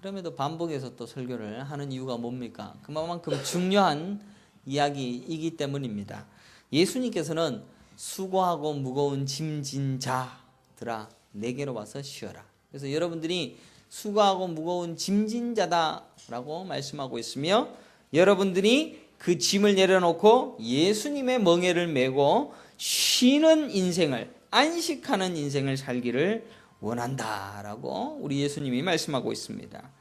그럼에도 반복해서 또 설교를 하는 이유가 뭡니까? 그만큼 중요한 이야기이기 때문입니다. 예수님께서는 수고하고 무거운 짐진 자들아 내게로 와서 쉬어라. 그래서 여러분들이 수고하고 무거운 짐진 자다라고 말씀하고 있으며, 여러분들이 그 짐을 내려놓고 예수님의 멍에를 메고 쉬는 인생을, 안식하는 인생을 살기를 원한다라고 우리 예수님이 말씀하고 있습니다.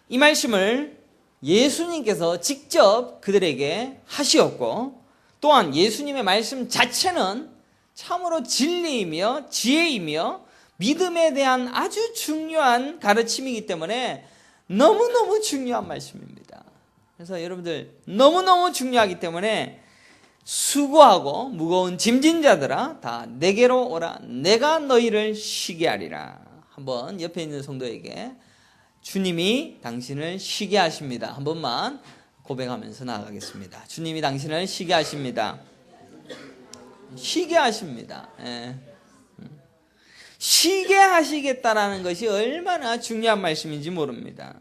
이 말씀을 예수님께서 직접 그들에게 하시었고, 또한 예수님의 말씀 자체는 참으로 진리이며 지혜이며 믿음에 대한 아주 중요한 가르침이기 때문에 너무너무 중요한 말씀입니다. 그래서 여러분들 너무너무 중요하기 때문에 수고하고 무거운 짐진 자들아 다 내게로 오라, 내가 너희를 쉬게 하리라. 한번 옆에 있는 성도에게 주님이 당신을 쉬게 하십니다. 한 번만 고백하면서 나아가겠습니다. 주님이 당신을 쉬게 하십니다. 쉬게 하십니다. 예. 쉬게 하시겠다라는 것이 얼마나 중요한 말씀인지 모릅니다.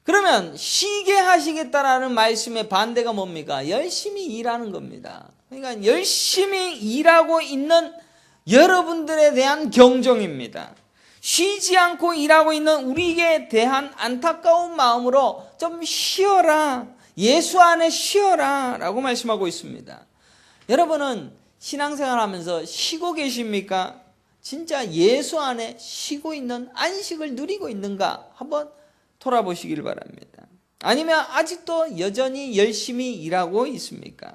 그러면 쉬게 하시겠다라는 말씀의 반대가 뭡니까? 열심히 일하는 겁니다. 그러니까 열심히 일하고 있는 여러분들에 대한 경종입니다. 쉬지 않고 일하고 있는 우리에 대한 안타까운 마음으로 좀 쉬어라, 예수 안에 쉬어라 라고 말씀하고 있습니다. 여러분은 신앙생활 하면서 쉬고 계십니까? 진짜 예수 안에 쉬고 있는, 안식을 누리고 있는가 한번 돌아보시길 바랍니다. 아니면 아직도 여전히 열심히 일하고 있습니까?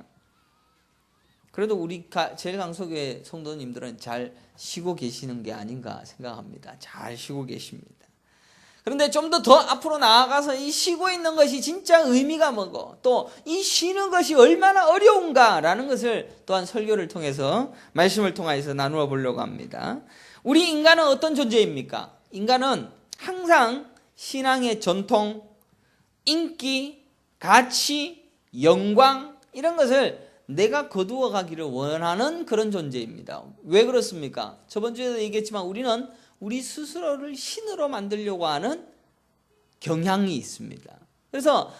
그래도 우리 제일강서교회 성도님들은 잘 쉬고 계시는 게 아닌가 생각합니다. 잘 쉬고 계십니다. 그런데 좀 더 앞으로 나아가서 이 쉬고 있는 것이 진짜 의미가 뭐고, 또 이 쉬는 것이 얼마나 어려운가라는 것을 또한 설교를 통해서, 말씀을 통해서 나누어 보려고 합니다. 우리 인간은 어떤 존재입니까? 인간은 항상 신앙의 전통, 인기, 가치, 영광 이런 것을 내가 거두어 가기를 원하는 그런 존재입니다. 왜 그렇습니까? 저번 주에도 얘기했지만 우리는 우리 스스로를 신으로 만들려고 하는 경향이 있습니다. 그래서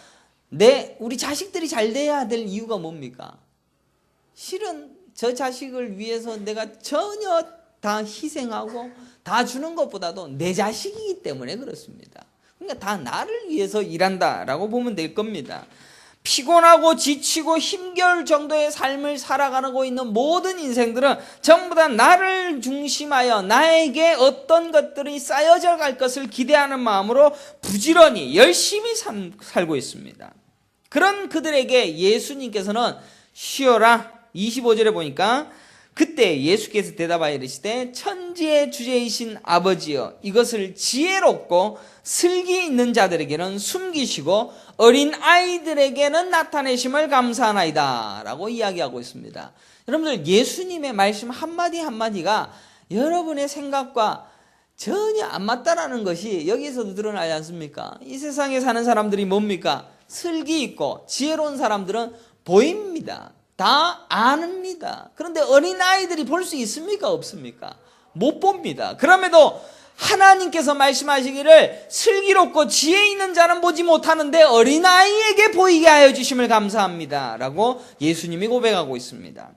우리 자식들이 잘 돼야 될 이유가 뭡니까? 실은 저 자식을 위해서 내가 전혀 다 희생하고 다 주는 것보다도 내 자식이기 때문에 그렇습니다. 그러니까 다 나를 위해서 일한다라고 보면 될 겁니다. 피곤하고 지치고 힘겨울 정도의 삶을 살아가고 있는 모든 인생들은 전부 다 나를 중심하여 나에게 어떤 것들이 쌓여져 갈 것을 기대하는 마음으로 부지런히 열심히 살고 있습니다. 그런 그들에게 예수님께서는 쉬어라, 25절에 보니까 그때 예수께서 대답하여 이르시되 천지의 주제이신 아버지여, 이것을 지혜롭고 슬기 있는 자들에게는 숨기시고 어린 아이들에게는 나타내심을 감사하나이다 라고 이야기하고 있습니다. 여러분들, 예수님의 말씀 한마디 한마디가 여러분의 생각과 전혀 안 맞다라는 것이 여기에서도 드러나지 않습니까? 이 세상에 사는 사람들이 뭡니까? 슬기 있고 지혜로운 사람들은 보입니다. 다 아닙니다. 그런데 어린아이들이 볼 수 있습니까? 없습니까? 못 봅니다. 그럼에도 하나님께서 말씀하시기를 슬기롭고 지혜 있는 자는 보지 못하는데 어린아이에게 보이게 하여 주심을 감사합니다 라고 예수님이 고백하고 있습니다.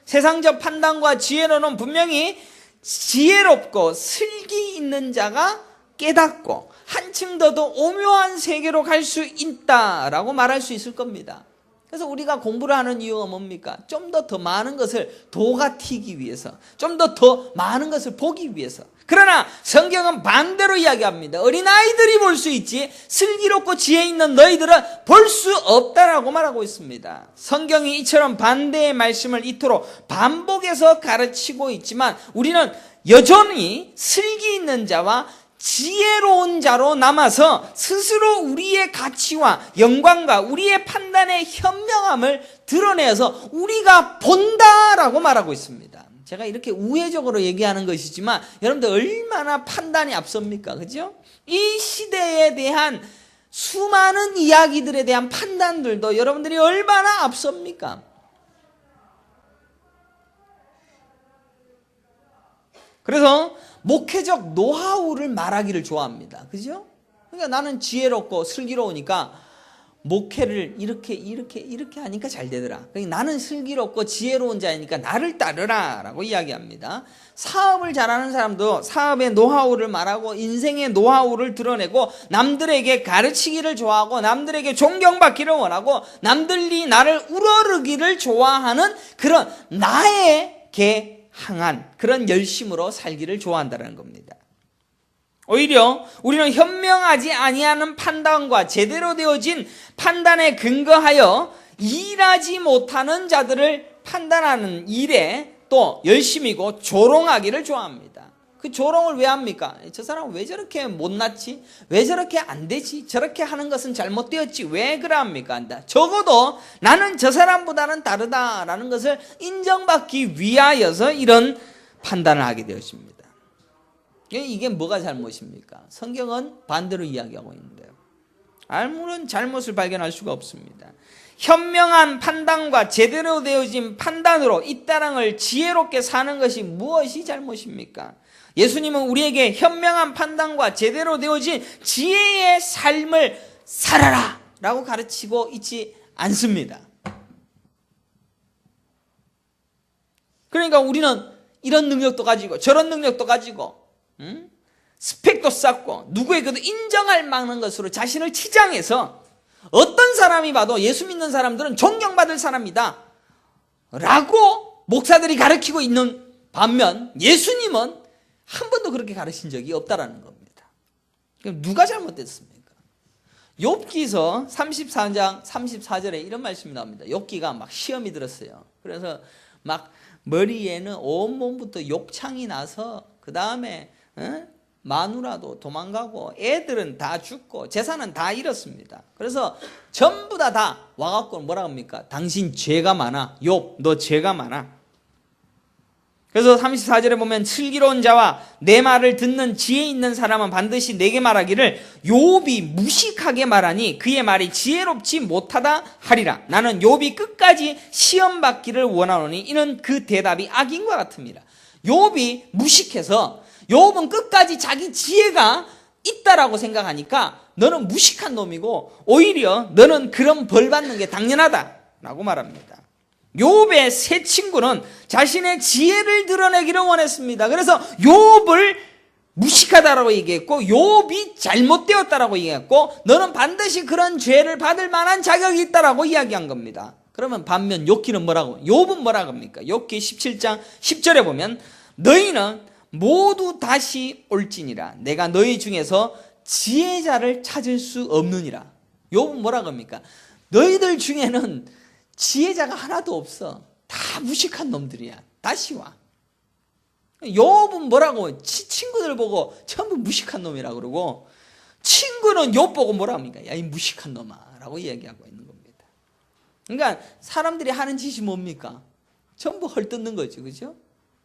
세상적 판단과 지혜로는 분명히 지혜롭고 슬기 있는 자가 깨닫고 한층 더 오묘한 세계로 갈 수 있다라고 말할 수 있을 겁니다. 그래서 우리가 공부를 하는 이유가 뭡니까? 좀 더 많은 것을 도가 튀기 위해서, 좀 더 많은 것을 보기 위해서. 그러나 성경은 반대로 이야기합니다. 어린아이들이 볼 수 있지 슬기롭고 지혜 있는 너희들은 볼 수 없다라고 말하고 있습니다. 성경이 이처럼 반대의 말씀을 이토록 반복해서 가르치고 있지만 우리는 여전히 슬기 있는 자와 지혜로운 자로 남아서 스스로 우리의 가치와 영광과 우리의 판단의 현명함을 드러내서 우리가 본다라고 말하고 있습니다. 제가 이렇게 우회적으로 얘기하는 것이지만 여러분들 얼마나 판단이 앞섭니까? 그죠? 이 시대에 대한 수많은 이야기들에 대한 판단들도 여러분들이 얼마나 앞섭니까? 그래서 목회적 노하우를 말하기를 좋아합니다. 그죠? 그러니까 나는 지혜롭고 슬기로우니까 목회를 이렇게 하니까 잘 되더라. 그러니까 나는 슬기롭고 지혜로운 자이니까 나를 따르라 라고 이야기합니다. 사업을 잘하는 사람도 사업의 노하우를 말하고 인생의 노하우를 드러내고 남들에게 가르치기를 좋아하고 남들에게 존경받기를 원하고 남들이 나를 우러르기를 좋아하는 그런 나에게 향한 그런 열심으로 살기를 좋아한다는 겁니다. 오히려 우리는 현명하지 아니하는 판단과 제대로 되어진 판단에 근거하여 일하지 못하는 자들을 판단하는 일에 또 열심이고 조롱하기를 좋아합니다. 그 조롱을 왜 합니까? 저 사람은 왜 저렇게 못났지? 왜 저렇게 안 되지? 저렇게 하는 것은 잘못되었지? 왜 그럽니까? 적어도 나는 저 사람보다는 다르다라는 것을 인정받기 위하여서 이런 판단을 하게 되었습니다. 이게 뭐가 잘못입니까? 성경은 반대로 이야기하고 있는데요. 아무런 잘못을 발견할 수가 없습니다. 현명한 판단과 제대로 되어진 판단으로 이 땅을 지혜롭게 사는 것이 무엇이 잘못입니까? 예수님은 우리에게 현명한 판단과 제대로 되어진 지혜의 삶을 살아라 라고 가르치고 있지 않습니다. 그러니까 우리는 이런 능력도 가지고 저런 능력도 가지고 스펙도 쌓고 누구에게도 인정할 만한 것으로 자신을 치장해서 어떤 사람이 봐도 예수 믿는 사람들은 존경받을 사람이다 라고 목사들이 가르치고 있는 반면 예수님은 한 번도 그렇게 가르친 적이 없다라는 겁니다. 그럼 누가 잘못됐습니까? 욥기서 34장 34절에 이런 말씀이 나옵니다. 욥기가 막 시험이 들었어요. 그래서 막 머리에는 온몸부터 욕창이 나서 그 다음에 마누라도 도망가고 애들은 다 죽고 재산은 다 잃었습니다. 그래서 전부 다 와갖고 뭐라 합니까? 당신 죄가 많아. 욥, 너 죄가 많아. 그래서 34절에 보면 슬기로운 자와 내 말을 듣는 지혜 있는 사람은 반드시 내게 말하기를 욥이 무식하게 말하니 그의 말이 지혜롭지 못하다 하리라. 나는 욥이 끝까지 시험받기를 원하노니 이는 그 대답이 악인과 같습니다. 욥이 무식해서 욥은 끝까지 자기 지혜가 있다라고 생각하니까 너는 무식한 놈이고 오히려 너는 그런 벌 받는 게 당연하다라고 말합니다. 욥의 세 친구는 자신의 지혜를 드러내기를 원했습니다. 그래서 욥을 무식하다라고 얘기했고 욥이 잘못되었다라고 얘기했고 너는 반드시 그런 죄를 받을 만한 자격이 있다라고 이야기한 겁니다. 그러면 반면 욥기는 뭐라고? 욥은 뭐라고 합니까? 욥기 17장 10절에 보면 너희는 모두 다시 올지니라 내가 너희 중에서 지혜자를 찾을 수 없느니라. 욥은 뭐라고 합니까? 너희들 중에는 지혜자가 하나도 없어. 다 무식한 놈들이야. 다시 와. 욥은 뭐라고? 친구들 보고 전부 무식한 놈이라고 그러고 친구는 욥 보고 뭐라고 합니까? 야, 이 무식한 놈아 라고 이야기하고 있는 겁니다. 그러니까 사람들이 하는 짓이 뭡니까? 전부 헐뜯는 거죠. 그죠?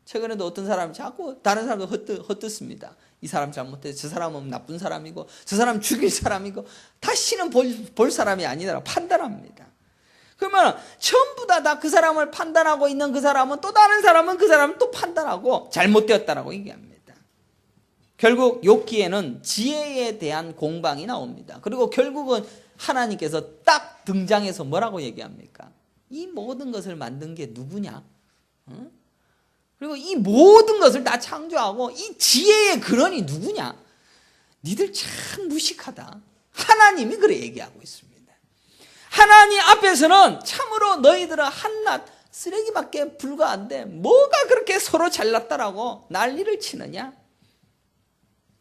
최근에도 어떤 사람이 자꾸 다른 사람도 헛뜯습니다. 이 사람 잘못해서 저 사람은 나쁜 사람이고 저 사람 죽일 사람이고 다시는 볼 사람이 아니다라고 판단합니다. 그러면 전부 다 그 사람을 판단하고 있는 그 사람은 또 다른 사람은 그 사람을 또 판단하고 잘못되었다라고 얘기합니다. 결국 욥기에는 지혜에 대한 공방이 나옵니다. 그리고 결국은 하나님께서 딱 등장해서 뭐라고 얘기합니까? 이 모든 것을 만든 게 누구냐? 그리고 이 모든 것을 다 창조하고 이 지혜의 근원이 누구냐? 니들 참 무식하다. 하나님이 그래 얘기하고 있습니다. 하나님 앞에서는 참으로 너희들은 한낱 쓰레기밖에 불과한데 뭐가 그렇게 서로 잘났다라고 난리를 치느냐?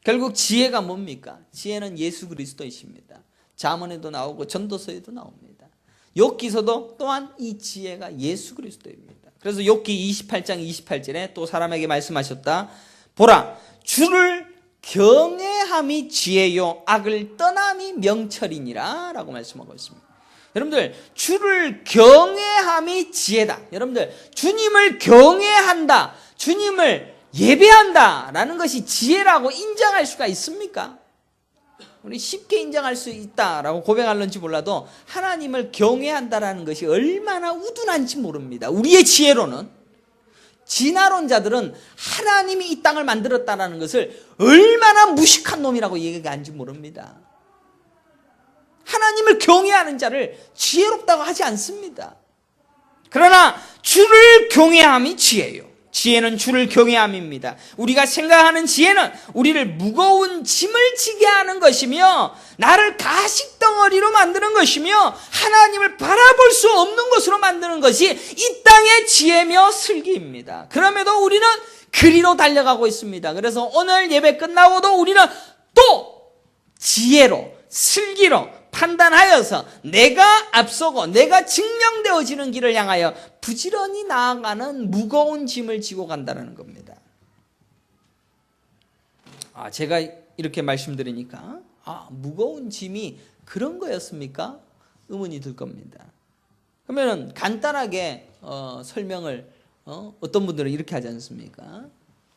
결국 지혜가 뭡니까? 지혜는 예수 그리스도이십니다. 잠언에도 나오고 전도서에도 나옵니다. 욥기서도 또한 이 지혜가 예수 그리스도입니다. 그래서 욥기 28장 28절에 또 사람에게 말씀하셨다. 보라, 주를 경외함이 지혜요 악을 떠남이 명철이니라 라고 말씀하고 있습니다. 여러분들 주를 경외함이 지혜다. 여러분들 주님을 경외한다, 주님을 예배한다 라는 것이 지혜라고 인정할 수가 있습니까? 우리 쉽게 인정할 수 있다라고 고백할는지 몰라도 하나님을 경외한다라는 것이 얼마나 우둔한지 모릅니다. 우리의 지혜로는. 진화론자들은 하나님이 이 땅을 만들었다라는 것을 얼마나 무식한 놈이라고 얘기하는지 모릅니다. 하나님을 경외하는 자를 지혜롭다고 하지 않습니다. 그러나 주를 경외함이 지혜요. 지혜는 주를 경외함입니다. 우리가 생각하는 지혜는 우리를 무거운 짐을 지게 하는 것이며 나를 가식덩어리로 만드는 것이며 하나님을 바라볼 수 없는 것으로 만드는 것이 이 땅의 지혜며 슬기입니다. 그럼에도 우리는 그리로 달려가고 있습니다. 그래서 오늘 예배 끝나고도 우리는 또 지혜로 슬기로 판단하여서 내가 앞서고 내가 증명되어지는 길을 향하여 부지런히 나아가는 무거운 짐을 지고 간다는 겁니다. 제가 이렇게 말씀드리니까 무거운 짐이 그런 거였습니까? 의문이 들 겁니다. 그러면 간단하게 설명을 어떤 분들은 이렇게 하지 않습니까?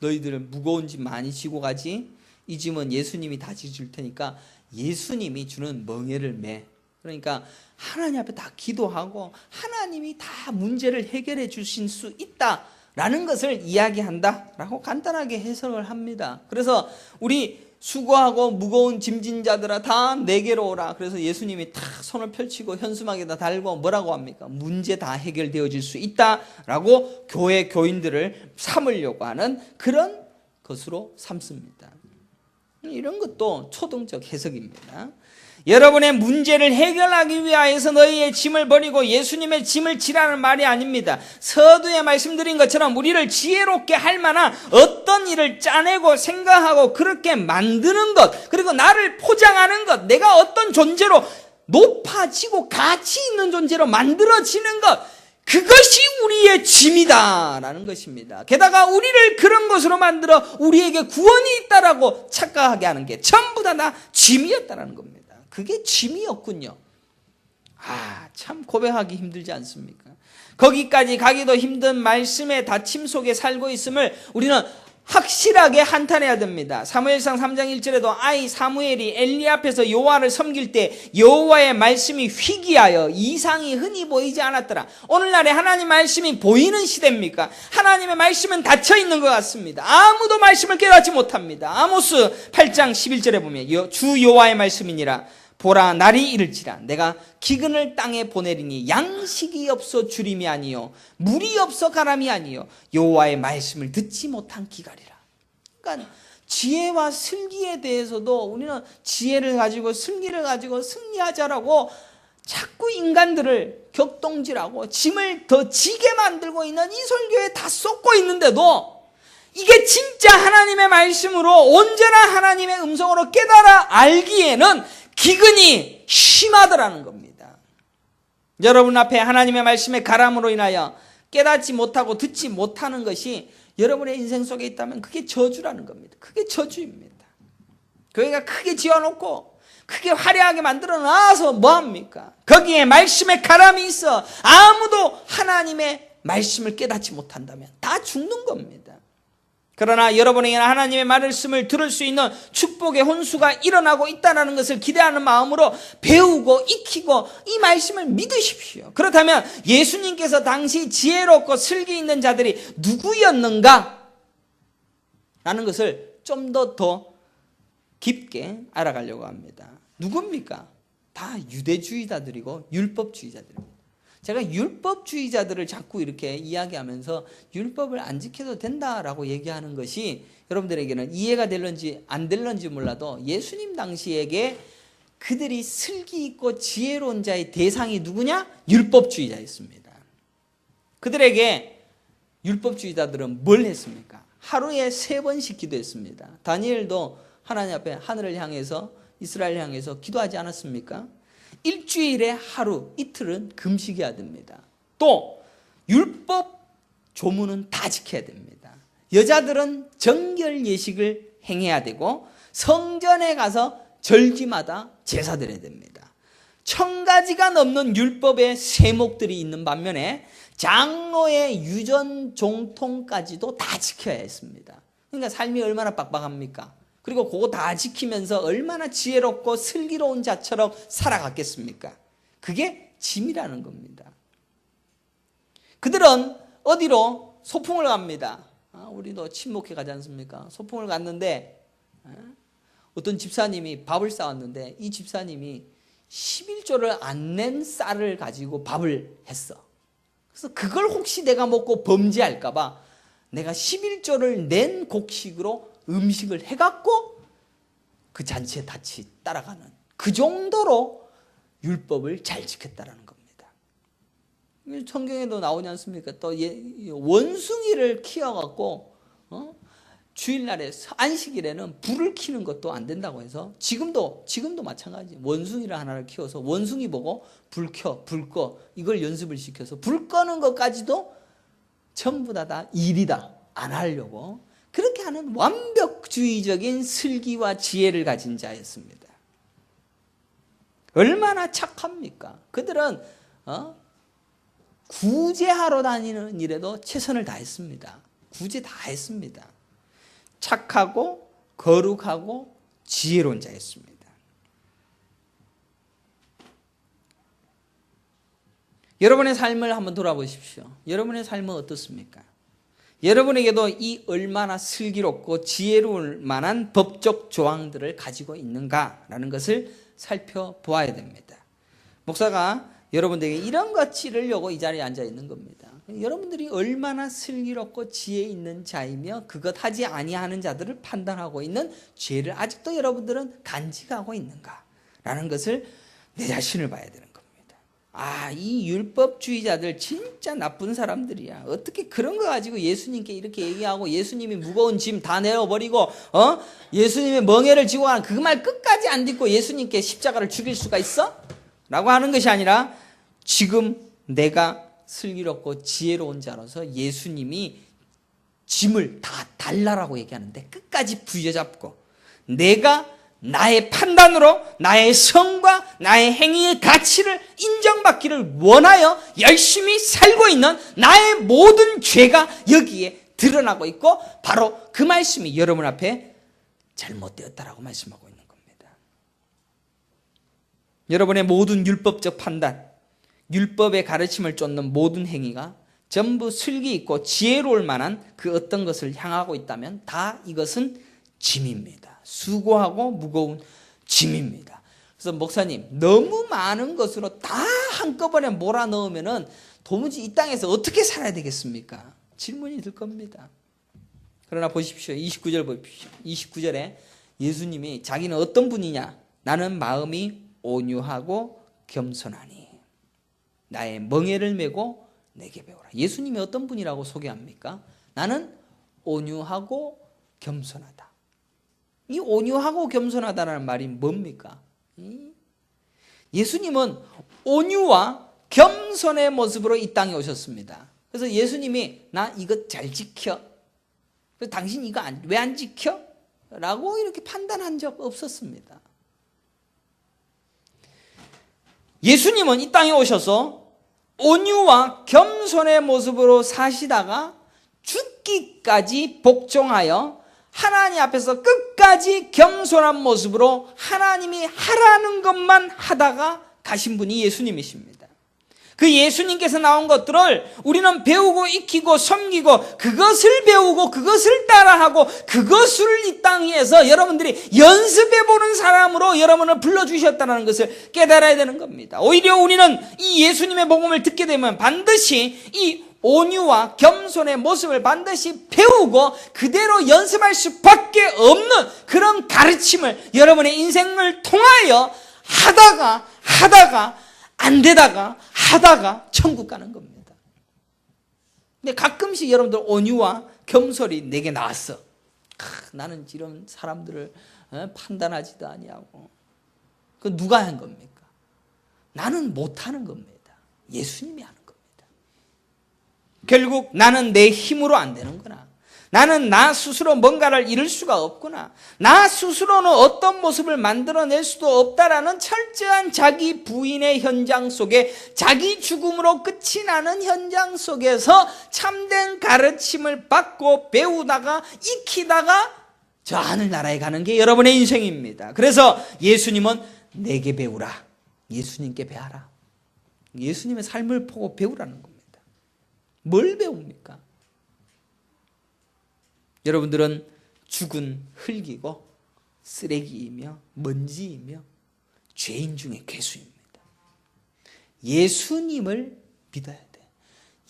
너희들은 무거운 짐 많이 지고 가지? 이 짐은 예수님이 다 지줄 테니까 예수님이 주는 멍에를 매. 그러니까 하나님 앞에 다 기도하고 하나님이 다 문제를 해결해 주실 수 있다라는 것을 이야기한다라고 간단하게 해석을 합니다. 그래서 우리 수고하고 무거운 짐진 자들아 다 내게로 오라. 그래서 예수님이 탁 손을 펼치고 현수막에다 달고 뭐라고 합니까? 문제 다 해결되어질 수 있다라고 교회 교인들을 삼으려고 하는 그런 것으로 삼습니다. 이런 것도 초등적 해석입니다. 여러분의 문제를 해결하기 위하여서 너희의 짐을 버리고 예수님의 짐을 지라는 말이 아닙니다. 서두에 말씀드린 것처럼 우리를 지혜롭게 할 만한 어떤 일을 짜내고 생각하고 그렇게 만드는 것, 그리고 나를 포장하는 것, 내가 어떤 존재로 높아지고 가치 있는 존재로 만들어지는 것, 그것이 우리의 짐이다라는 것입니다. 게다가 우리를 그런 것으로 만들어 우리에게 구원이 있다라고 착각하게 하는 게 전부 다 짐이었다라는 겁니다. 그게 짐이었군요. 참 고백하기 힘들지 않습니까? 거기까지 가기도 힘든 말씀의 닫힘 속에 살고 있음을 우리는 확실하게 한탄해야 됩니다. 사무엘상 3장 1절에도 아이 사무엘이 엘리 앞에서 여호와를 섬길 때 여호와의 말씀이 희귀하여 이상이 흔히 보이지 않았더라. 오늘날에 하나님 말씀이 보이는 시대입니까? 하나님의 말씀은 닫혀 있는 것 같습니다. 아무도 말씀을 깨닫지 못합니다. 아모스 8장 11절에 보면 주 여호와의 말씀이니라. 보라 날이 이를지라 내가 기근을 땅에 보내리니 양식이 없어 주림이 아니요 물이 없어 가람이 아니요 여호와의 말씀을 듣지 못한 기갈이라. 그러니까 지혜와 슬기에 대해서도 우리는 지혜를 가지고 슬기를 가지고 승리하자라고 자꾸 인간들을 격동질하고 짐을 더 지게 만들고 있는 이 설교에 다 쏟고 있는데도 이게 진짜 하나님의 말씀으로 온전한 하나님의 음성으로 깨달아 알기에는 기근이 심하더라는 겁니다. 여러분 앞에 하나님의 말씀의 가람으로 인하여 깨닫지 못하고 듣지 못하는 것이 여러분의 인생 속에 있다면 그게 저주라는 겁니다. 그게 저주입니다. 교회가 크게 지어놓고 크게 화려하게 만들어 놔서 뭐합니까? 거기에 말씀의 가람이 있어 아무도 하나님의 말씀을 깨닫지 못한다면 다 죽는 겁니다. 그러나 여러분에게는 하나님의 말씀을 들을 수 있는 축복의 혼수가 일어나고 있다는 것을 기대하는 마음으로 배우고 익히고 이 말씀을 믿으십시오. 그렇다면 예수님께서 당시 지혜롭고 슬기 있는 자들이 누구였는가? 라는 것을 좀 더 깊게 알아가려고 합니다. 누굽니까? 다 유대주의자들이고 율법주의자들입니다. 제가 율법주의자들을 자꾸 이렇게 이야기하면서 율법을 안 지켜도 된다라고 얘기하는 것이 여러분들에게는 이해가 될런지 안 될런지 몰라도 예수님 당시에게 그들이 슬기 있고 지혜로운 자의 대상이 누구냐? 율법주의자였습니다. 그들에게 율법주의자들은 뭘 했습니까? 하루에 3번씩 기도했습니다. 다니엘도 하나님 앞에 하늘을 향해서 이스라엘을 향해서 기도하지 않았습니까? 일주일에 하루, 이틀은 금식해야 됩니다. 또 율법 조문은 다 지켜야 됩니다. 여자들은 정결 예식을 행해야 되고 성전에 가서 절기마다 제사 드려야 됩니다. 1000가지가 넘는 율법의 세목들이 있는 반면에 장로의 유전 종통까지도 다 지켜야 했습니다. 그러니까 삶이 얼마나 빡빡합니까? 그리고 그거 다 지키면서 얼마나 지혜롭고 슬기로운 자처럼 살아갔겠습니까? 그게 짐이라는 겁니다. 그들은 어디로? 소풍을 갑니다. 우리도 친목회 가지 않습니까? 소풍을 갔는데 어떤 집사님이 밥을 싸왔는데 이 집사님이 11조를 안 낸 쌀을 가지고 밥을 했어. 그래서 그걸 혹시 내가 먹고 범죄할까 봐 내가 11조를 낸 곡식으로 음식을 해갖고 그 잔치에 같이 따라가는, 그 정도로 율법을 잘 지켰다라는 겁니다. 성경에도 나오지 않습니까? 또 원숭이를 키워갖고 주일날에 안식일에는 불을 켜는 것도 안 된다고 해서 지금도 마찬가지. 원숭이를 하나를 키워서 원숭이 보고 불 꺼 이걸 연습을 시켜서 불 꺼는 것까지도 전부 다 일이다, 안 하려고 그렇게 하는 완벽주의적인 슬기와 지혜를 가진 자였습니다. 얼마나 착합니까? 그들은 구제하러 다니는 일에도 최선을 다했습니다. 구제 다 했습니다. 착하고 거룩하고 지혜로운 자였습니다. 여러분의 삶을 한번 돌아보십시오. 여러분의 삶은 어떻습니까? 여러분에게도 이 얼마나 슬기롭고 지혜로울 만한 법적 조항들을 가지고 있는가라는 것을 살펴보아야 됩니다. 목사가 여러분들에게 이런 것 찌르려고 이 자리에 앉아 있는 겁니다. 여러분들이 얼마나 슬기롭고 지혜 있는 자이며 그것 하지 아니하는 자들을 판단하고 있는 죄를 아직도 여러분들은 간직하고 있는가라는 것을 내 자신을 봐야 되는 겁니다. 이 율법주의자들 진짜 나쁜 사람들이야. 어떻게 그런 거 가지고 예수님께 이렇게 얘기하고 예수님이 무거운 짐 다 내어버리고 예수님의 멍에를 지고 가는 그 말 끝까지 안 듣고 예수님께 십자가를 죽일 수가 있어? 라고 하는 것이 아니라 지금 내가 슬기롭고 지혜로운 자로서 예수님이 짐을 다 달라라고 얘기하는데 끝까지 부여잡고 내가 나의 판단으로 나의 성과 나의 행위의 가치를 인정받기를 원하여 열심히 살고 있는 나의 모든 죄가 여기에 드러나고 있고 바로 그 말씀이 여러분 앞에 잘못되었다라고 말씀하고 있는 겁니다. 여러분의 모든 율법적 판단, 율법의 가르침을 쫓는 모든 행위가 전부 슬기 있고 지혜로울 만한 그 어떤 것을 향하고 있다면 다 이것은 짐입니다. 수고하고 무거운 짐입니다. 그래서 목사님, 너무 많은 것으로 다 한꺼번에 몰아넣으면 도무지 이 땅에서 어떻게 살아야 되겠습니까? 질문이 들 겁니다. 그러나 보십시오. 29절 보십시오. 29절에 예수님이 자기는 어떤 분이냐? 나는 마음이 온유하고 겸손하니 나의 멍에를 메고 내게 배우라. 예수님이 어떤 분이라고 소개합니까? 나는 온유하고 겸손하다. 이 온유하고 겸손하다는 말이 뭡니까? 예수님은 온유와 겸손의 모습으로 이 땅에 오셨습니다. 그래서 예수님이 나 이것 잘 지켜. 그래서 당신 이거 왜 안 지켜? 라고 이렇게 판단한 적 없었습니다. 예수님은 이 땅에 오셔서 온유와 겸손의 모습으로 사시다가 죽기까지 복종하여 하나님 앞에서 끝까지 겸손한 모습으로 하나님이 하라는 것만 하다가 가신 분이 예수님이십니다. 그 예수님께서 나온 것들을 우리는 배우고 익히고 섬기고 그것을 배우고 그것을 따라하고 그것을 이 땅에서 여러분들이 연습해보는 사람으로 여러분을 불러주셨다는 것을 깨달아야 되는 겁니다. 오히려 우리는 이 예수님의 복음을 듣게 되면 반드시 이 온유와 겸손의 모습을 반드시 배우고 그대로 연습할 수밖에 없는 그런 가르침을 여러분의 인생을 통하여 하다가 안 되다가 하다가 천국 가는 겁니다. 근데 가끔씩 여러분들 온유와 겸손이 내게 나왔어. 나는 이런 사람들을 판단하지도 아니하고. 그 누가 한 겁니까? 나는 못하는 겁니다. 예수님이 하는 겁니다. 결국 나는 내 힘으로 안 되는구나. 나는 나 스스로 뭔가를 이룰 수가 없구나. 나 스스로는 어떤 모습을 만들어낼 수도 없다라는 철저한 자기 부인의 현장 속에 자기 죽음으로 끝이 나는 현장 속에서 참된 가르침을 받고 배우다가 익히다가 저 하늘나라에 가는 게 여러분의 인생입니다. 그래서 예수님은 내게 배우라. 예수님께 배하라. 예수님의 삶을 보고 배우라는 겁니다. 뭘 배웁니까? 여러분들은 죽은 흙이고 쓰레기이며 먼지이며 죄인 중에 괴수입니다. 예수님을 믿어야 돼.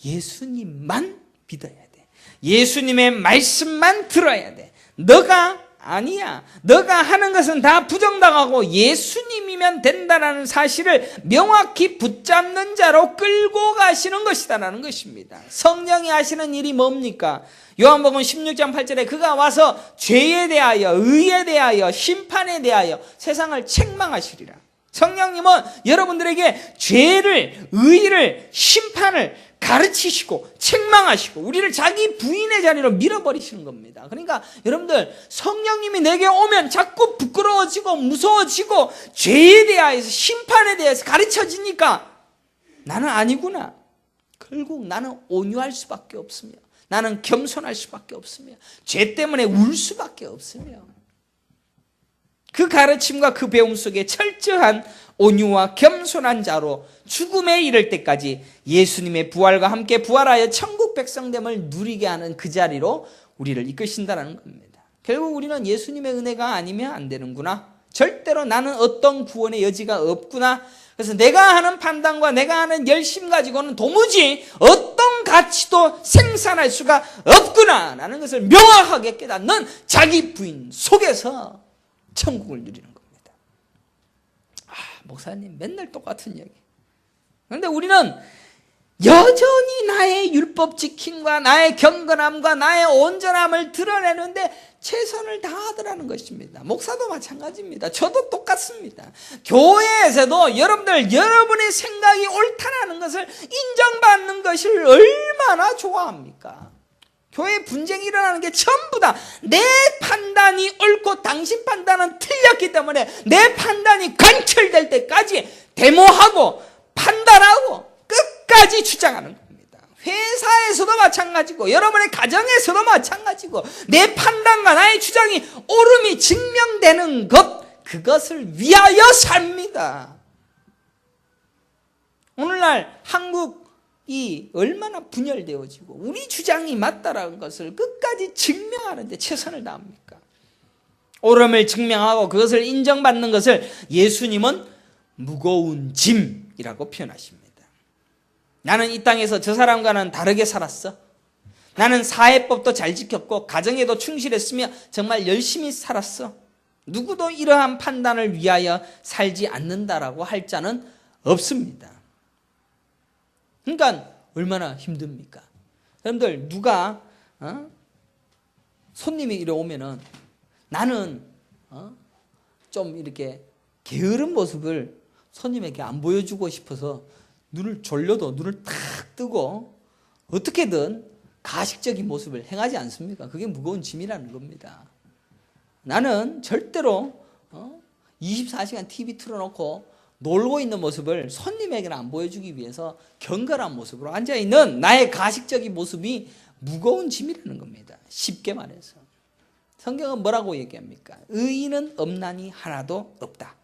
예수님만 믿어야 돼. 예수님의 말씀만 들어야 돼. 너가 아니야. 너가 하는 것은 다 부정당하고 예수님이면 된다라는 사실을 명확히 붙잡는 자로 끌고 가시는 것이다라는 것입니다. 성령이 하시는 일이 뭡니까? 요한복음 16장 8절에 그가 와서 죄에 대하여, 의에 대하여, 심판에 대하여 세상을 책망하시리라. 성령님은 여러분들에게 죄를, 의를, 심판을 가르치시고 책망하시고 우리를 자기 부인의 자리로 밀어버리시는 겁니다. 그러니까 여러분들, 성령님이 내게 오면 자꾸 부끄러워지고 무서워지고 죄에 대하여서, 심판에 대해서 가르쳐지니까 나는 아니구나. 결국 나는 온유할 수밖에 없으며, 나는 겸손할 수밖에 없으며, 죄 때문에 울 수밖에 없으며, 그 가르침과 그 배움 속에 철저한 온유와 겸손한 자로 죽음에 이를 때까지 예수님의 부활과 함께 부활하여 천국 백성됨을 누리게 하는 그 자리로 우리를 이끄신다는 겁니다. 결국 우리는 예수님의 은혜가 아니면 안 되는구나. 절대로 나는 어떤 구원의 여지가 없구나. 그래서 내가 하는 판단과 내가 하는 열심 가지고는 도무지 어떤 가치도 생산할 수가 없구나 라는 것을 명확하게 깨닫는 자기 부인 속에서 천국을 누리는 겁니다. 목사님 맨날 똑같은 얘기. 그런데 우리는 여전히 나의 율법 지킴과 나의 경건함과 나의 온전함을 드러내는데 최선을 다하더라는 것입니다. 목사도 마찬가지입니다. 저도 똑같습니다. 교회에서도 여러분의 생각이 옳다라는 것을 인정받는 것을 얼마나 좋아합니까? 교회 분쟁이 일어나는 게 전부 다 내 판단이 옳고 당신 판단은 틀렸기 때문에 내 판단이 관철될 때까지 데모하고 판단하고 끝까지 주장하는 겁니다. 회사에서도 마찬가지고 여러분의 가정에서도 마찬가지고 내 판단과 나의 주장이 옳음이 증명되는 것, 그것을 위하여 삽니다. 오늘날 한국이 얼마나 분열되어지고 우리 주장이 맞다라는 것을 끝까지 증명하는 데 최선을 다합니까? 옳음을 증명하고 그것을 인정받는 것을 예수님은 무거운 짐이라고 표현하십니다. 나는 이 땅에서 저 사람과는 다르게 살았어. 나는 사회법도 잘 지켰고 가정에도 충실했으며 정말 열심히 살았어. 누구도 이러한 판단을 위하여 살지 않는다라고 할 자는 없습니다. 그러니까 얼마나 힘듭니까? 여러분들, 누가 손님이 이래 오면은 나는 좀 이렇게 게으른 모습을 손님에게 안 보여주고 싶어서 눈을 졸려도 눈을 탁 뜨고 어떻게든 가식적인 모습을 행하지 않습니까? 그게 무거운 짐이라는 겁니다. 나는 절대로 24시간 TV 틀어놓고 놀고 있는 모습을 손님에게는 안 보여주기 위해서 경건한 모습으로 앉아있는 나의 가식적인 모습이 무거운 짐이라는 겁니다. 쉽게 말해서. 성경은 뭐라고 얘기합니까? 의인은 없나니 하나도 없다.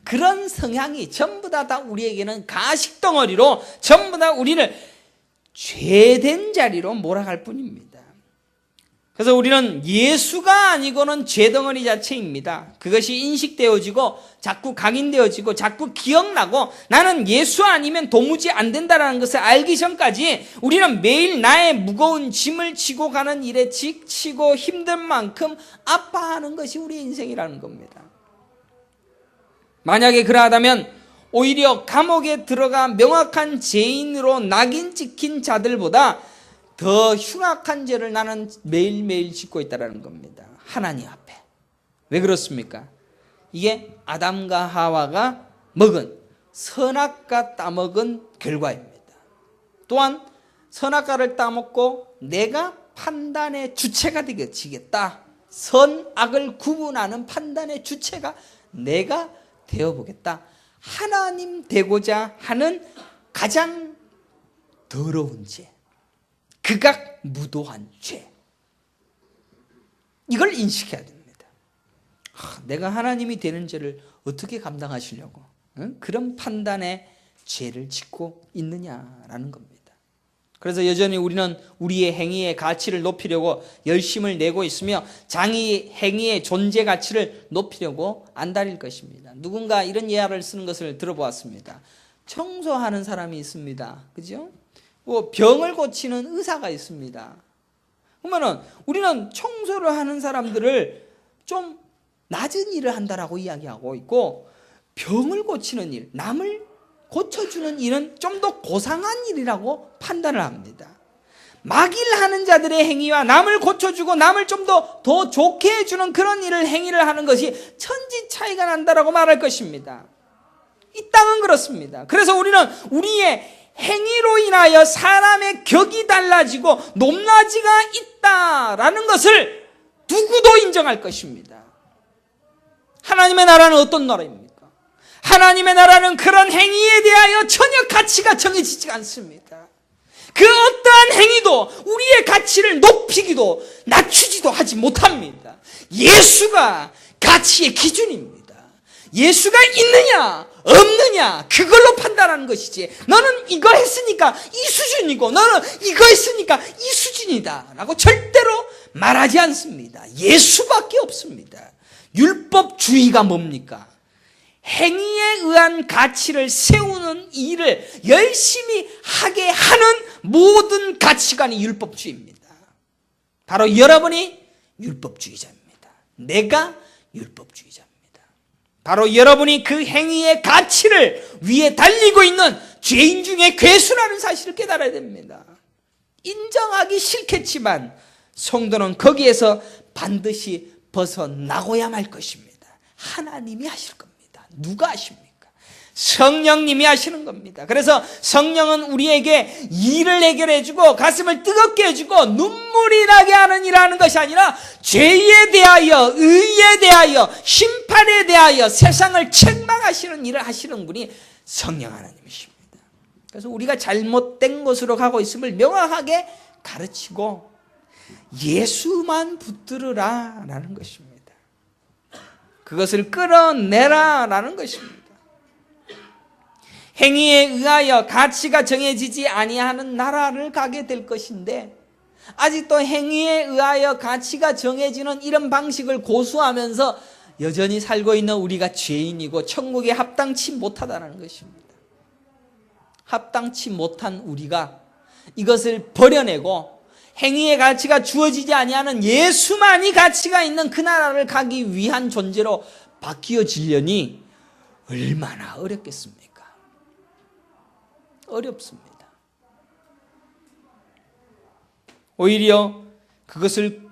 그런 성향이 전부 다 우리에게는 가식덩어리로 전부 다 우리를 죄된 자리로 몰아갈 뿐입니다. 그래서 우리는 예수가 아니고는 죄덩어리 자체입니다. 그것이 인식되어지고 자꾸 각인되어지고 자꾸 기억나고 나는 예수 아니면 도무지 안 된다는 것을 알기 전까지 우리는 매일 나의 무거운 짐을 지고 가는 일에 지치고 힘든 만큼 아파하는 것이 우리 인생이라는 겁니다. 만약에 그러하다면 오히려 감옥에 들어가 명확한 죄인으로 낙인 찍힌 자들보다 더 흉악한 죄를 나는 매일매일 짓고 있다는 겁니다. 하나님 앞에. 왜 그렇습니까? 이게 아담과 하와가 먹은 선악과 따먹은 결과입니다. 또한 선악과를 따먹고 내가 판단의 주체가 되겠다. 선악을 구분하는 판단의 주체가 내가 되어보겠다. 하나님 되고자 하는 가장 더러운 죄, 극악 무도한 죄, 이걸 인식해야 됩니다. 내가 하나님이 되는 죄를 어떻게 감당하시려고 그런 판단의 죄를 짓고 있느냐라는 겁니다. 그래서 여전히 우리는 우리의 행위의 가치를 높이려고 열심을 내고 있으며 자기 행위의 존재 가치를 높이려고 안달일 것입니다. 누군가 이런 예화를 쓰는 것을 들어보았습니다. 청소하는 사람이 있습니다. 그죠? 병을 고치는 의사가 있습니다. 그러면은 우리는 청소를 하는 사람들을 좀 낮은 일을 한다라고 이야기하고 있고, 병을 고치는 일, 남을 고쳐주는 일은 좀 더 고상한 일이라고 판단을 합니다. 막일하는 자들의 행위와 남을 고쳐주고 남을 좀 더 좋게 해주는 그런 행위를 하는 것이 천지 차이가 난다라고 말할 것입니다. 이 땅은 그렇습니다. 그래서 우리는 우리의 행위로 인하여 사람의 격이 달라지고 높낮이가 있다라는 것을 누구도 인정할 것입니다. 하나님의 나라는 어떤 나라입니까? 하나님의 나라는 그런 행위에 대하여 전혀 가치가 정해지지 않습니다. 그 어떠한 행위도 우리의 가치를 높이기도 낮추지도 하지 못합니다. 예수가 가치의 기준입니다. 예수가 있느냐 없느냐 그걸로 판단하는 것이지, 너는 이거 했으니까 이 수준이고 너는 이거 했으니까 이 수준이다 라고 절대로 말하지 않습니다. 예수밖에 없습니다. 율법주의가 뭡니까? 행위에 의한 가치를 세우는 일을 열심히 하게 하는 모든 가치관이 율법주의입니다. 바로 여러분이 율법주의자입니다. 내가 율법주의자입니다. 바로 여러분이 그 행위의 가치를 위에 달리고 있는 죄인 중에 괴수라는 사실을 깨달아야 됩니다. 인정하기 싫겠지만 성도는 거기에서 반드시 벗어나고야 말 것입니다. 하나님이 하실 겁니다. 누가 하십니까? 성령님이 하시는 겁니다. 그래서 성령은 우리에게 일을 해결해주고 가슴을 뜨겁게 해주고 눈물이 나게 하는 일을 하는 것이 아니라 죄에 대하여, 의에 대하여, 심판에 대하여 세상을 책망하시는 일을 하시는 분이 성령 하나님이십니다. 그래서 우리가 잘못된 것으로 가고 있음을 명확하게 가르치고 예수만 붙들으라 라는 것입니다. 그것을 끌어내라 라는 것입니다. 행위에 의하여 가치가 정해지지 아니하는 나라를 가게 될 것인데, 아직도 행위에 의하여 가치가 정해지는 이런 방식을 고수하면서 여전히 살고 있는 우리가 죄인이고 천국에 합당치 못하다는 것입니다. 합당치 못한 우리가 이것을 버려내고 행위의 가치가 주어지지 아니하는 예수만이 가치가 있는 그 나라를 가기 위한 존재로 바뀌어지려니 얼마나 어렵겠습니까? 어렵습니다. 오히려 그것을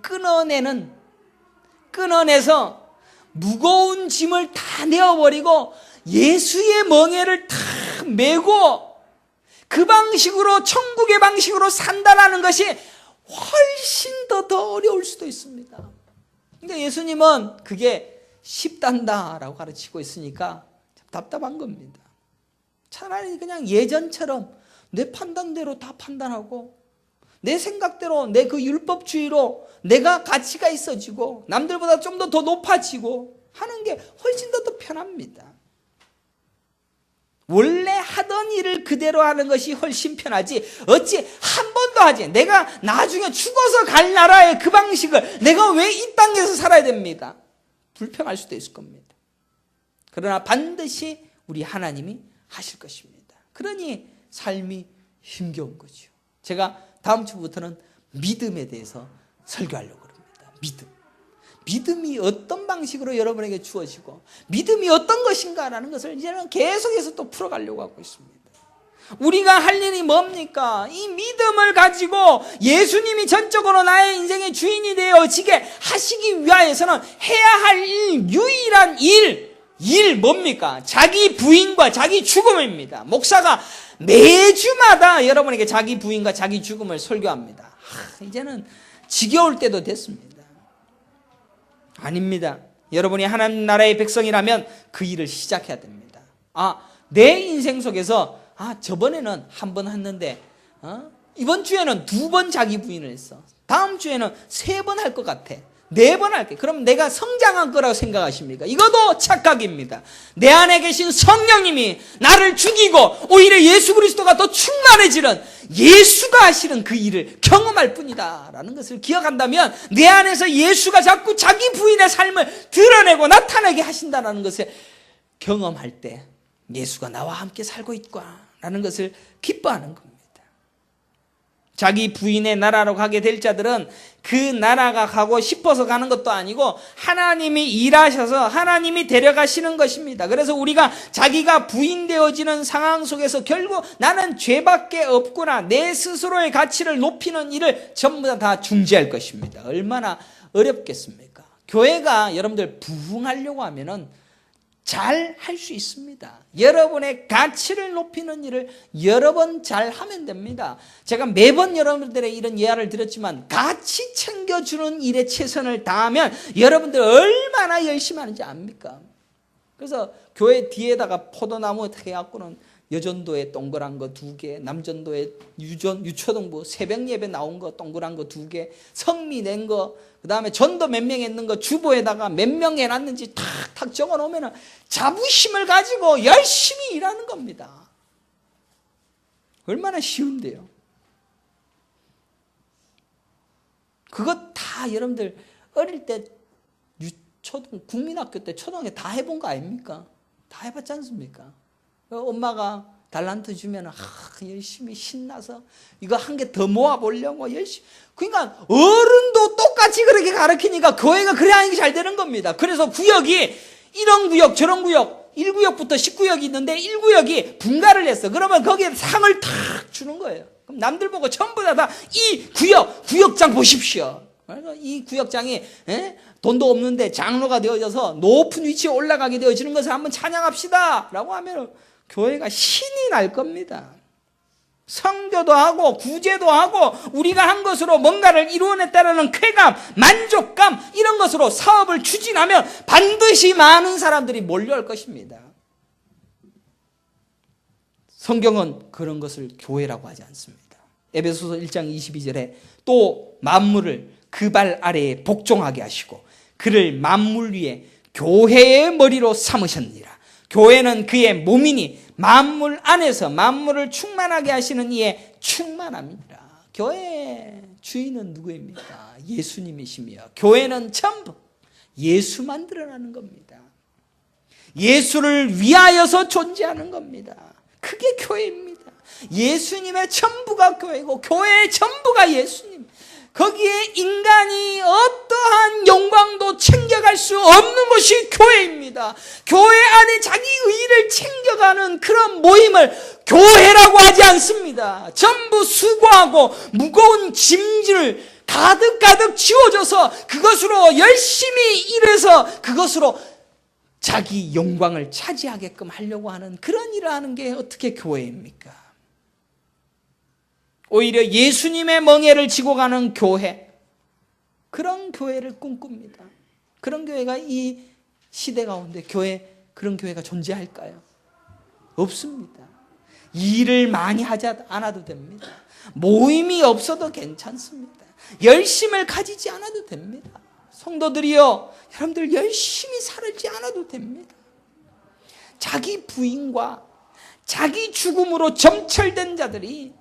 끊어내서 무거운 짐을 다 내어버리고 예수의 멍에를 다 메고 그 방식으로, 천국의 방식으로 산다라는 것이 훨씬 더 어려울 수도 있습니다. 근데 예수님은 그게 쉽단다라고 가르치고 있으니까 답답한 겁니다. 차라리 그냥 예전처럼 내 판단대로 다 판단하고 내 생각대로, 내 그 율법주의로 내가 가치가 있어지고 남들보다 좀 더 높아지고 하는 게 훨씬 더 편합니다. 원래 하던 일을 그대로 하는 것이 훨씬 편하지, 어찌 한 번도 하지, 내가 나중에 죽어서 갈 나라의 그 방식을 내가 왜 이 땅에서 살아야 됩니다. 불평할 수도 있을 겁니다. 그러나 반드시 우리 하나님이 하실 것입니다. 그러니 삶이 힘겨운 거죠. 제가 다음 주부터는 믿음에 대해서 설교하려고 합니다. 믿음이 어떤 방식으로 여러분에게 주어지고 믿음이 어떤 것인가라는 것을 이제는 계속해서 또 풀어가려고 하고 있습니다. 우리가 할 일이 뭡니까? 이 믿음을 가지고 예수님이 전적으로 나의 인생의 주인이 되어지게 하시기 위하여서는 해야 할 유일한 일 뭡니까? 자기 부인과 자기 죽음입니다. 목사가 매주마다 여러분에게 자기 부인과 자기 죽음을 설교합니다. 이제는 지겨울 때도 됐습니다. 아닙니다. 여러분이 하나님 나라의 백성이라면 그 일을 시작해야 됩니다. 내 인생 속에서 저번에는 한 번 했는데 이번 주에는 2번 자기 부인을 했어. 다음 주에는 3번 할 것 같아. 4번 할게. 그럼 내가 성장한 거라고 생각하십니까? 이것도 착각입니다. 내 안에 계신 성령님이 나를 죽이고 오히려 예수 그리스도가 더 충만해지는 예수가 하시는 그 일을 경험할 뿐이다 라는 것을 기억한다면 내 안에서 예수가 자꾸 자기 부인의 삶을 드러내고 나타나게 하신다는 것을 경험할 때 예수가 나와 함께 살고 있구나라는 것을 기뻐하는 겁니다. 자기 부인의 나라로 가게 될 자들은 그 나라가 가고 싶어서 가는 것도 아니고 하나님이 일하셔서 하나님이 데려가시는 것입니다. 그래서 우리가 자기가 부인 되어지는 상황 속에서 결국 나는 죄밖에 없구나, 내 스스로의 가치를 높이는 일을 전부 다 중지할 것입니다. 얼마나 어렵겠습니까? 교회가 여러분들 부흥하려고 하면은 잘 할 수 있습니다. 여러분의 가치를 높이는 일을 여러 번 잘 하면 됩니다. 제가 매번 여러분들의 이런 예화를 드렸지만 가치 챙겨주는 일에 최선을 다하면 여러분들 얼마나 열심히 하는지 압니까? 그래서 교회 뒤에다가 포도나무 해갖고는 여전도에 동그란 거 2개, 남전도에 유초동부 새벽 예배 나온 거 동그란 거 2개, 성미 낸 거, 그 다음에 전도 몇 명 했는 거 주보에다가 몇 명 해놨는지 탁탁 적어 놓으면 자부심을 가지고 열심히 일하는 겁니다. 얼마나 쉬운데요. 그것 다 여러분들 어릴 때 국민학교 때 초등학교 다 해본 거 아닙니까? 다 해봤지 않습니까? 엄마가 달란트 주면 열심히 신나서 이거 한 개 더 모아보려고 열심히. 그러니까 어른도 똑같이 그렇게 가르치니까 교회가 그래 하는 게 잘 되는 겁니다. 그래서 구역이 이런 구역 저런 구역 1구역부터 10구역이 있는데 1구역이 분가를 했어. 그러면 거기에 상을 탁 주는 거예요. 그럼 남들 보고 전부 다 이 구역장 보십시오. 그래서 이 구역장이 돈도 없는데 장로가 되어져서 높은 위치에 올라가게 되어지는 것을 한번 찬양합시다 라고 하면 교회가 신이 날 겁니다. 성교도 하고 구제도 하고 우리가 한 것으로 뭔가를 이루어냈다는 쾌감, 만족감 이런 것으로 사업을 추진하면 반드시 많은 사람들이 몰려올 것입니다. 성경은 그런 것을 교회라고 하지 않습니다. 에베소서 1장 22절에 또 만물을 그 발 아래에 복종하게 하시고 그를 만물 위에 교회의 머리로 삼으셨느니라. 교회는 그의 몸이니 만물 안에서 만물을 충만하게 하시는 이의 충만함이니라. 교회의 주인은 누구입니까? 예수님이시며 교회는 전부 예수만 드러나는 겁니다. 예수를 위하여서 존재하는 겁니다. 그게 교회입니다. 예수님의 전부가 교회고 교회의 전부가 예수님. 거기에 인간이 어떠한 영광도 챙겨갈 수 없는 것이 교회입니다. 교회 안에 자기 의의를 챙겨가는 그런 모임을 교회라고 하지 않습니다. 전부 수고하고 무거운 짐을 가득가득 지워져서 그것으로 열심히 일해서 그것으로 자기 영광을 차지하게끔 하려고 하는 그런 일을 하는 게 어떻게 교회입니까? 오히려 예수님의 멍에를 지고 가는 교회, 그런 교회를 꿈꿉니다. 그런 교회가 이 시대 가운데 그런 교회가 존재할까요? 없습니다. 일을 많이 하지 않아도 됩니다. 모임이 없어도 괜찮습니다. 열심을 가지지 않아도 됩니다. 성도들이여, 여러분들 열심히 살지 않아도 됩니다. 자기 부인과 자기 죽음으로 점철된 자들이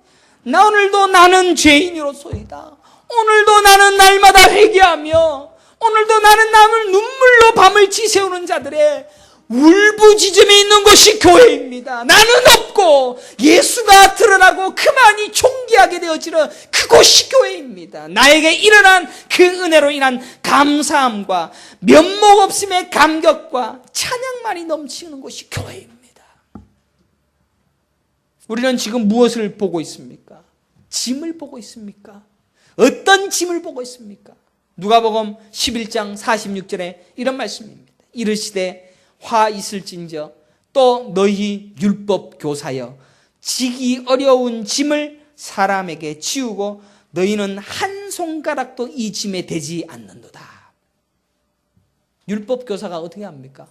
오늘도 나는 죄인으로소이다. 오늘도 나는 날마다 회개하며 오늘도 나는 남을 눈물로 밤을 지새우는 자들의 울부짖음이 있는 것이 교회입니다. 나는 없고 예수가 드러나고 그만이 존귀하게 되어지는 그곳이 교회입니다. 나에게 일어난 그 은혜로 인한 감사함과 면목 없음의 감격과 찬양만이 넘치는 곳이 교회입니다. 우리는 지금 무엇을 보고 있습니까? 짐을 보고 있습니까? 어떤 짐을 보고 있습니까? 누가복음 11장 46절에 이런 말씀입니다. 이르시되 화 있을진저 또 너희 율법 교사여 지기 어려운 짐을 사람에게 지우고 너희는 한 손가락도 이 짐에 대지 않는도다. 율법 교사가 어떻게 합니까?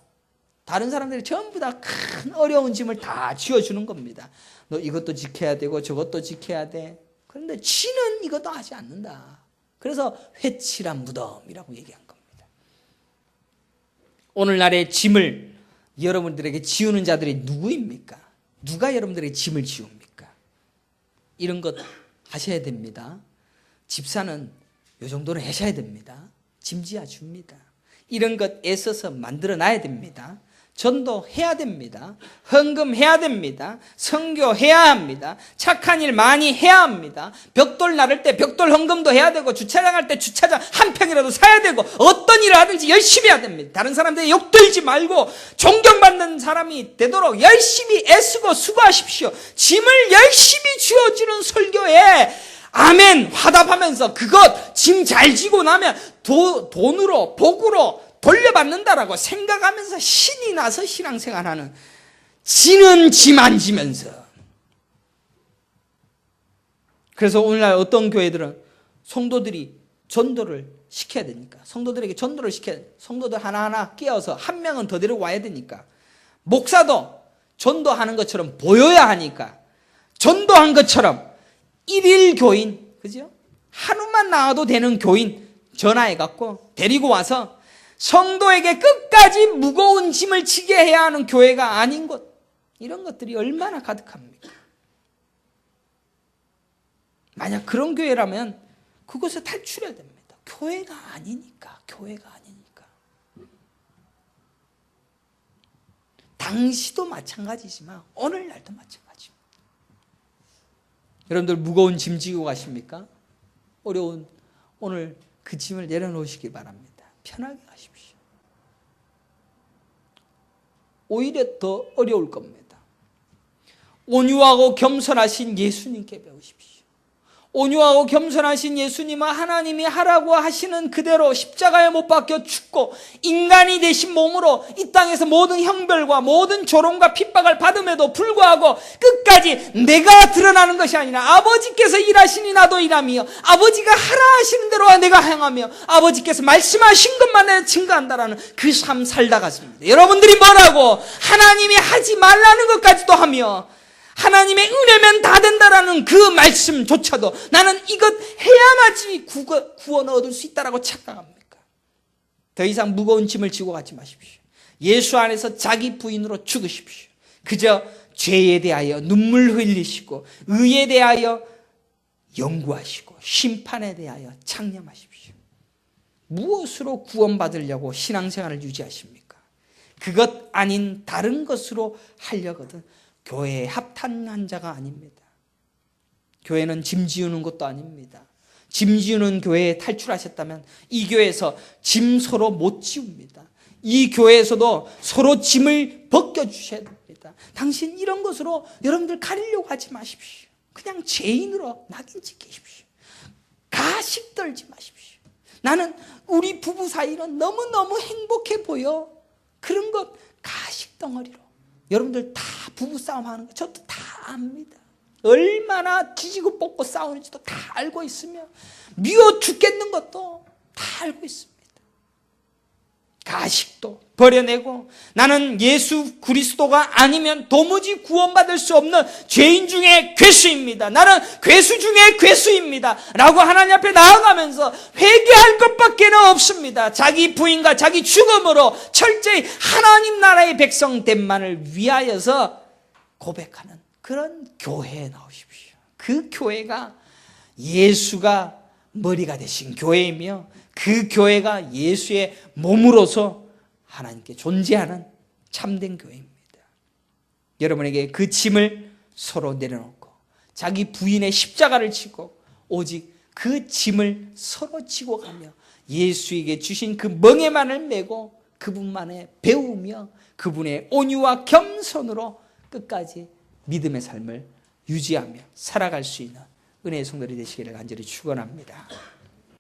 다른 사람들이 전부 다 큰 어려운 짐을 다 지어주는 겁니다. 너 이것도 지켜야 되고 저것도 지켜야 돼. 그런데 지는 이것도 하지 않는다. 그래서 회칠한 무덤이라고 얘기한 겁니다. 오늘날의 짐을 여러분들에게 지우는 자들이 누구입니까? 누가 여러분들에게 짐을 지웁니까? 이런 것 하셔야 됩니다. 집사는 이 정도는 하셔야 됩니다. 짐지어 줍니다. 이런 것 애써서 만들어 놔야 됩니다. 전도해야 됩니다. 헌금해야 됩니다. 선교해야 합니다. 착한 일 많이 해야 합니다. 벽돌 나를 때 벽돌 헌금도 해야 되고, 주차장 할 때 주차장 한 평이라도 사야 되고, 어떤 일을 하든지 열심히 해야 됩니다. 다른 사람들이 욕들지 말고 존경받는 사람이 되도록 열심히 애쓰고 수고하십시오. 짐을 열심히 쥐어주는 설교에 아멘 화답하면서 그것 짐 잘 지고 나면 돈으로 복으로 돌려받는다라고 생각하면서 신이 나서 신앙생활하는, 지는 짐 안 지면서. 그래서 오늘날 어떤 교회들은 성도들이 전도를 시켜야 되니까, 성도들에게 전도를 시켜야 돼. 성도들 하나하나 끼어서 한 명은 더 데리고 와야 되니까, 목사도 전도하는 것처럼 보여야 하니까 전도한 것처럼 일일 교인, 그죠? 하루만 나와도 되는 교인 전화해갖고 데리고 와서 성도에게 끝까지 무거운 짐을 지게 해야 하는 교회가 아닌 것, 이런 것들이 얼마나 가득합니까? 만약 그런 교회라면 그것에 탈출해야 됩니다. 교회가 아니니까. 당시도 마찬가지지만 오늘날도 마찬가지입니다. 여러분들 무거운 짐 지고 가십니까? 어려운 오늘 그 짐을 내려놓으시기 바랍니다. 편하게 가십시오. 오히려 더 어려울 겁니다. 온유하고 겸손하신 예수님께 배우십시오. 온유하고 겸손하신 예수님은 하나님이 하라고 하시는 그대로 십자가에 못 박혀 죽고 인간이 되신 몸으로 이 땅에서 모든 형벌과 모든 조롱과 핍박을 받음에도 불구하고 끝까지 내가 드러나는 것이 아니라 아버지께서 일하시니 나도 일하며, 아버지가 하라 하시는 대로 내가 행하며, 아버지께서 말씀하신 것만 내가 증거한다라는 그 삶 살다 갔습니다. 여러분들이 뭐라고 하나님이 하지 말라는 것까지도 하며 하나님의 은혜면 다 된다라는 그 말씀조차도 나는 이것 해야만이 구원을 얻을 수 있다라고 착각합니까? 더 이상 무거운 짐을 지고 가지 마십시오. 예수 안에서 자기 부인으로 죽으십시오. 그저 죄에 대하여 눈물 흘리시고 의에 대하여 연구하시고 심판에 대하여 창념하십시오. 무엇으로 구원받으려고 신앙생활을 유지하십니까? 그것 아닌 다른 것으로 하려거든 교회에 합탄한 자가 아닙니다. 교회는 짐 지우는 것도 아닙니다. 짐 지우는 교회에 탈출하셨다면 이 교회에서 짐 서로 못 지웁니다. 이 교회에서도 서로 짐을 벗겨주셔야 됩니다. 당신 이런 것으로 여러분들 가리려고 하지 마십시오. 그냥 죄인으로 낙인 찍히십시오. 가식 떨지 마십시오. 나는 우리 부부 사이는 너무너무 행복해 보여. 그런 것 가식 덩어리로. 여러분들 다 부부싸움 하는 거 저도 다 압니다. 얼마나 뒤지고 뽑고 싸우는지도 다 알고 있으며 미워 죽겠는 것도 다 알고 있습니다. 가식도 버려내고 나는 예수 그리스도가 아니면 도무지 구원받을 수 없는 죄인 중에 괴수입니다. 나는 괴수 중에 괴수입니다. 라고 하나님 앞에 나아가면서 회개할 것밖에 없습니다. 자기 부인과 자기 죽음으로 철저히 하나님 나라의 백성 됨만을 위하여서 고백하는 그런 교회에 나오십시오. 그 교회가 예수가 머리가 되신 교회이며 그 교회가 예수의 몸으로서 하나님께 존재하는 참된 교회입니다. 여러분에게 그 짐을 서로 내려놓고 자기 부인의 십자가를 지고 오직 그 짐을 서로 지고 가며 예수에게 주신 그 멍에만을 메고 그분만에 배우며 그분의 온유와 겸손으로 끝까지 믿음의 삶을 유지하며 살아갈 수 있는 은혜의 성도들이 되시기를 간절히 축원합니다.